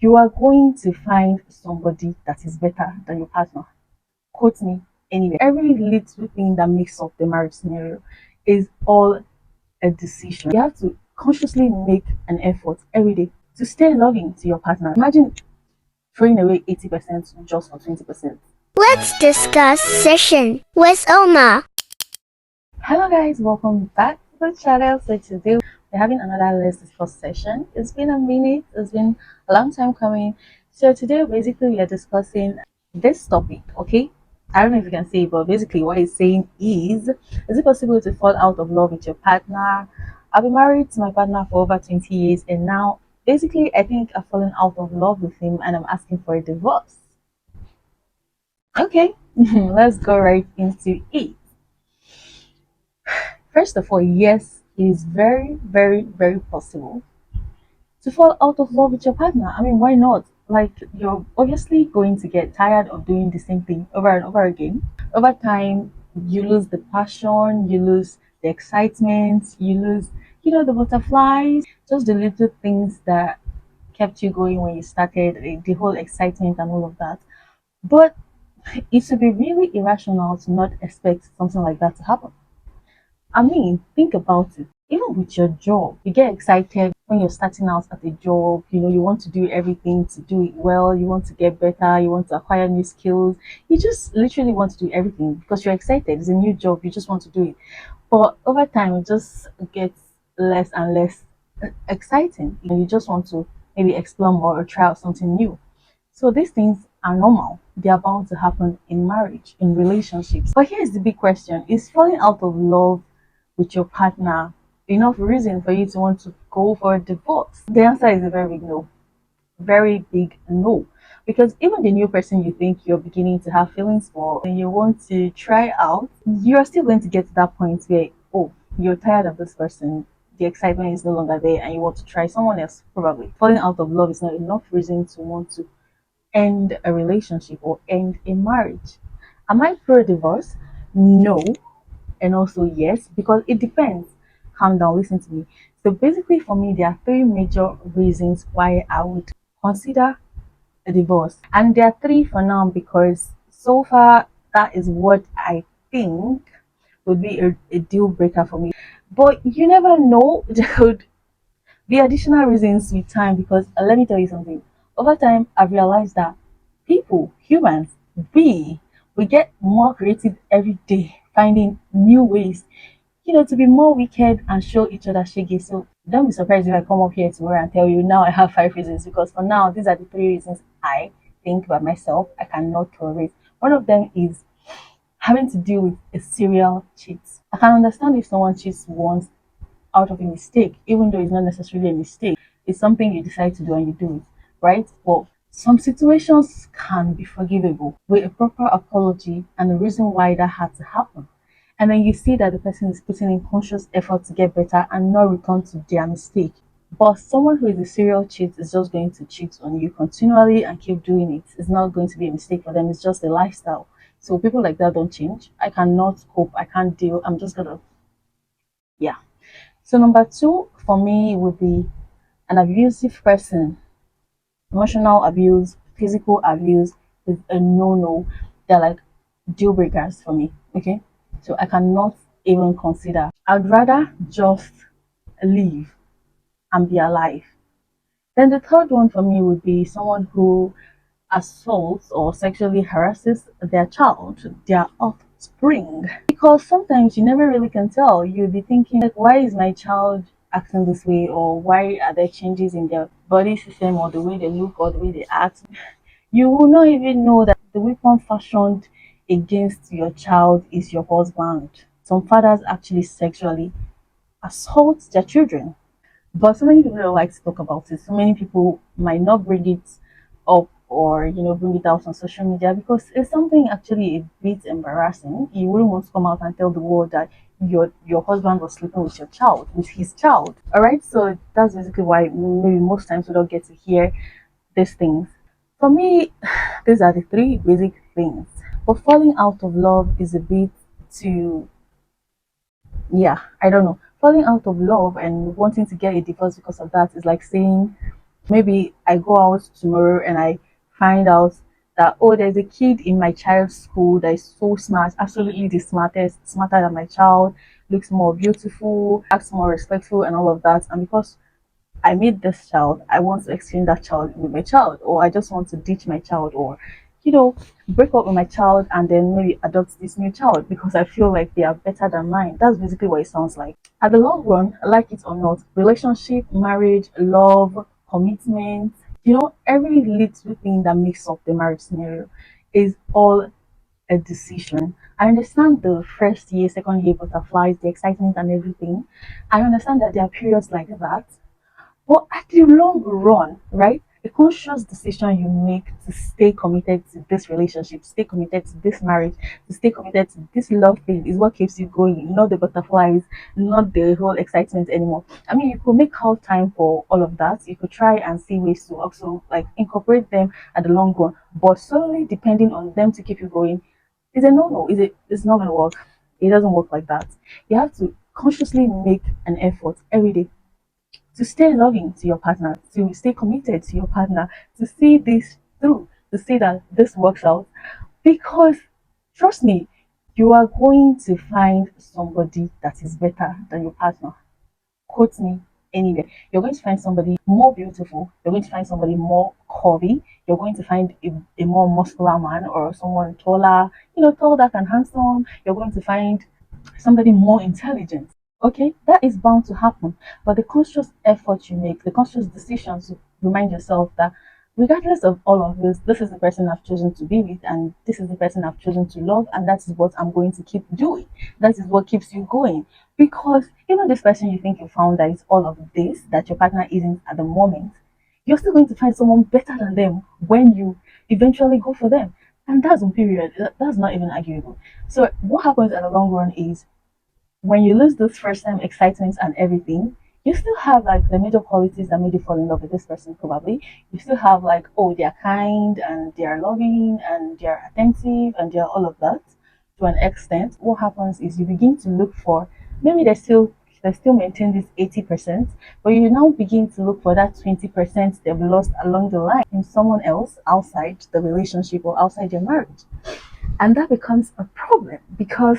You are going to find somebody that is better than your partner. Quote me anyway. Every little thing that makes up the marriage scenario is all a decision. You have to consciously make an effort every day to stay loving to your partner. Imagine throwing away 80% just for 20%. Let's discuss session with Oma. Hello guys, welcome back to the channel. So today we're having another Let's Discuss session. It's been a minute, it's been a long time coming. So today basically we are discussing this topic, okay? I don't know if you can see it, but basically what it's saying is it possible to fall out of love with your partner? I've been married to my partner for over 20 years and now basically I think I've fallen out of love with him and I'm asking for a divorce. Okay, let's go right into it. First of all, yes, it is very, very, very possible to fall out of love with your partner. I mean, why not? Like, you're obviously going to get tired of doing the same thing over and over again. Over time, you lose the passion, you lose the excitement, you lose, the butterflies, just the little things that kept you going when you started, the whole excitement and all of that. But it would be really irrational to not expect something like that to happen. I mean, think about it. Even with your job, you get excited when you're starting out at a job. You want to do everything to do it well. You want to get better. You want to acquire new skills. You just literally want to do everything because you're excited. It's a new job. You just want to do it. But over time, it just gets less and less exciting. You just want to maybe explore more or try out something new. So these things are normal. They are bound to happen in marriage, in relationships. But here's the big question: is falling out of love with your partner enough reason for you to want to go for a divorce? The answer is a very big no. Very big no. Because even the new person you think you're beginning to have feelings for and you want to try out, you're still going to get to that point where, oh, you're tired of this person, the excitement is no longer there, and you want to try someone else, probably. Falling out of love is not enough reason to want to end a relationship or end a marriage. Am I pro divorce? No, and also yes, because it depends. Calm down, listen to me. So basically, for me, there are three major reasons why I would consider a divorce, and there are three for now because so far that is what I think would be a deal breaker for me. But you never know, there could be additional reasons with time because let me tell you something. Over time, I've realized that people, humans, we we get more creative every day, finding new ways, to be more wicked and show each other shaggy. So don't be surprised if I come up here tomorrow and tell you now I have 5 reasons because for now these are the 3 reasons I think by myself I cannot tolerate. One of them is having to deal with a serial cheat. I can understand if someone cheats once out of a mistake, even though it's not necessarily a mistake. It's something you decide to do and you do it, right? But some situations can be forgivable with a proper apology and the reason why that had to happen. And then you see that the person is putting in conscious effort to get better and not return to their mistake. But someone who is a serial cheat is just going to cheat on you continually and keep doing it. It's not going to be a mistake for them, it's just a lifestyle. So people like that don't change. I cannot cope, I can't deal. I'm just gonna, yeah. So number two for me would be an abusive person. Emotional abuse, physical abuse is a no-no. They're like deal breakers for me. Okay. So I cannot even consider. I'd rather just live and be alive. Then the third one for me would be someone who assaults or sexually harasses their child, their offspring. Because sometimes you never really can tell. You'll be thinking, like, why is my child acting this way? Or why are there changes in their body system or the way they look or the way they act? You will not even know that the weapon fashioned against your child is your husband. Some fathers actually sexually assault their children. But so many people don't like to talk about it. So many people might not bring it up or bring it out on social media because it's something actually a bit embarrassing. You wouldn't want to come out and tell the world that your husband was sleeping with your child, with his child. Alright, so that's basically why maybe most times we don't get to hear these things. For me, these are the three basic things. But falling out of love is a bit too, yeah, I don't know. Falling out of love and wanting to get a divorce because of that is like saying Maybe I go out tomorrow and I find out that, oh, there's a kid in my child's school that is so smart, absolutely the smartest, smarter than my child, looks more beautiful, acts more respectful, and all of that. And because I meet this child, I want to exchange that child with my child, or I just want to ditch my child, or you know, break up with my child and then maybe adopt this new child because I feel like they are better than mine. That's basically what it sounds like. At the long run, like it or not, relationship, marriage, love, commitment, every little thing that makes up the marriage scenario is all a decision. I understand the first year, second year butterflies, the excitement and everything. I understand that there are periods like that, but at the long run, right? A conscious decision you make to stay committed to this relationship, stay committed to this marriage, to stay committed to this love thing is what keeps you going, not the butterflies, not the whole excitement anymore. I mean, you could make out time for all of that. You could try and see ways to also like incorporate them at the long run, but solely depending on them to keep you going is a no-no. It's not gonna work. It doesn't work like that. You have to consciously make an effort every day to stay loving to your partner, to stay committed to your partner, to see this through, to see that this works out. Because trust me, you are going to find somebody that is better than your partner. Quote me anywhere. You're going to find somebody more beautiful. You're going to find somebody more curvy. You're going to find a more muscular man or someone taller, tall, dark, and handsome. You're going to find somebody more intelligent. Okay, that is bound to happen. But the conscious effort you make, the conscious decisions to remind yourself that regardless of all of this is the person I've chosen to be with, and this is the person I've chosen to love, and that is what I'm going to keep doing. That is what keeps you going. Because even this person you think you found that is all of this, that your partner isn't at the moment, you're still going to find someone better than them when you eventually go for them. And that's on period. That's not even arguable. So what happens in the long run is when you lose those first time excitements and everything, you still have like the major qualities that made you fall in love with this person, probably. You still have like, oh, they're kind and they're loving and they're attentive and they're all of that to an extent. What happens is you begin to look for maybe they still maintain this 80%, but you now begin to look for that 20% they've lost along the line in someone else outside the relationship or outside your marriage. And that becomes a problem because,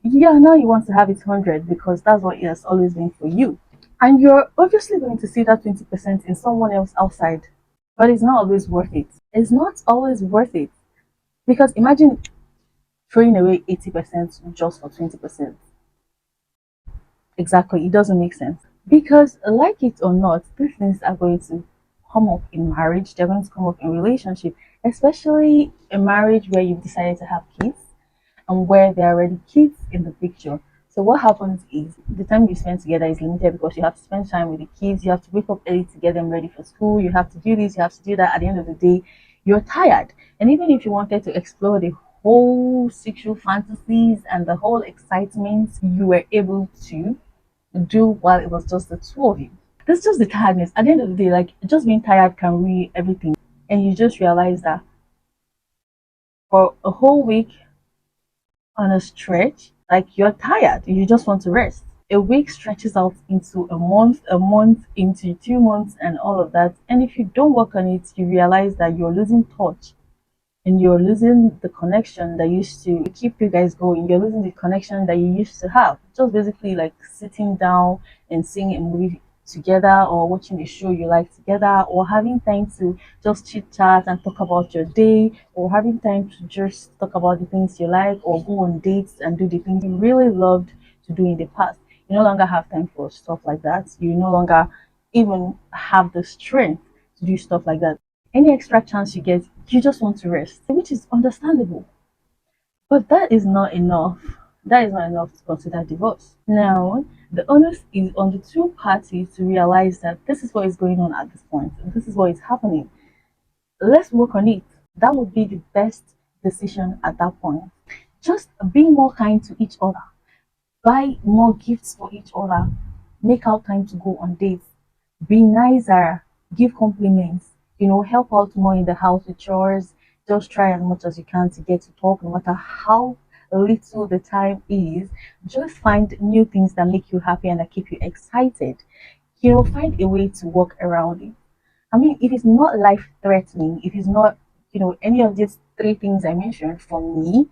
yeah, now you want to have it 100 because that's what it has always been for you. And you're obviously going to see that 20% in someone else outside, but it's not always worth it. It's not always worth it because imagine throwing away 80% just for 20%. Exactly, it doesn't make sense. Because, like it or not, these things are going to come up in marriage, they're going to come up in relationship, especially a marriage where you've decided to have kids and where there are already kids in the picture. So what happens is the time you spend together is limited because you have to spend time with the kids, you have to wake up early to get them ready for school, you have to do this, you have to do that. At the end of the day, you're tired. And even if you wanted to explore the whole sexual fantasies and the whole excitement you were able to do while it was just the two of you. That's just the tiredness. At the end of the day, like just being tired can ruin everything. And you just realize that for a whole week on a stretch, like you're tired, you just want to rest. A week stretches out into a month into 2 months, and all of that. And if you don't work on it, you realize that you're losing touch and you're losing the connection that used to keep you guys going. You're losing the connection that you used to have. Just basically like sitting down and seeing a movie together or watching a show you like together or having time to just chit chat and talk about your day or having time to just talk about the things you like or go on dates and do the things you really loved to do in the past. You no longer have time for stuff like that. You no longer even have the strength to do stuff like that. Any extra chance you get, you just want to rest, which is understandable. But that is not enough. That is not enough to consider divorce. Now, the onus is on the two parties to realize that this is what is going on at this point, and this is what is happening. Let's work on it. That would be the best decision at that point. Just be more kind to each other, buy more gifts for each other, make out time to go on dates, be nicer, give compliments, help out more in the house with chores. Just try as much as you can to get to talk, no matter how little the time is. Just find new things that make you happy and that keep you excited. Find a way to work around it. I mean, if it's not life threatening, if it's not, any of these three things I mentioned, for me,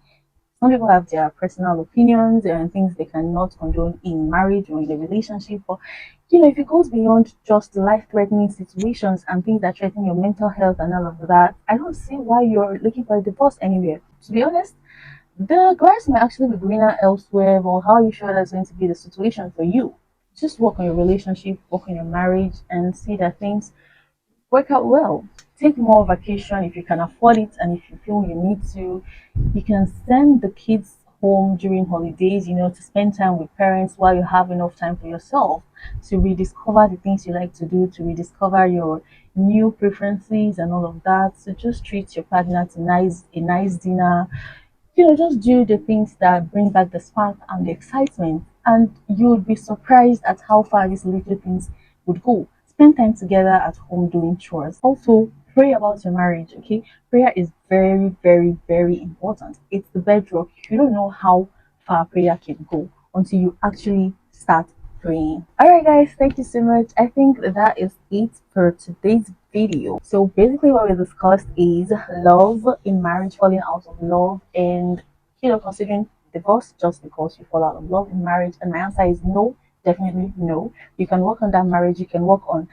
some people have their personal opinions and things they cannot condone in marriage or in a relationship. But if it goes beyond just life-threatening situations and things that threaten your mental health and all of that, I don't see why you're looking for a divorce anywhere. To be honest, the grass might actually be greener elsewhere, but how are you sure that's going to be the situation for you? Just work on your relationship, work on your marriage, and see that things work out well. Take more vacation if you can afford it, and if you feel you need to, you can send the kids home during holidays, to spend time with parents while you have enough time for yourself to rediscover the things you like to do, to rediscover your new preferences and all of that. So just treat your partner to a nice dinner, just do the things that bring back the spark and the excitement. And you would be surprised at how far these little things would go. Spend time together at home doing chores. Also, pray about your marriage, okay? Prayer is very, very, very important. It's the bedrock. You don't know how far prayer can go until you actually start praying. Alright guys, thank you so much. I think that is it for today's video. So basically what we discussed is love in marriage, falling out of love, and considering divorce just because you fall out of love in marriage. And my answer is no, definitely no. You can work on that marriage, you can work on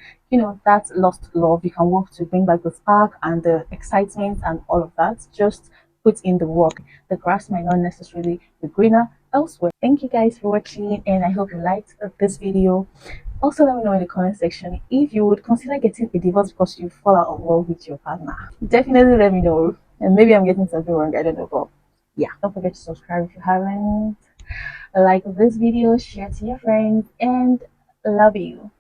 that lost love, you can work to bring back the spark and the excitement and all of that. Just put in the work. The grass might not necessarily be greener elsewhere. Thank you guys for watching, and I hope you liked this video. Also, let me know in the comment section if you would consider getting a divorce because you fall out of love with your partner. Definitely let me know. And maybe I'm getting something wrong, I don't know. But yeah, don't forget to subscribe if you haven't. Like this video, share to your friends, and love you.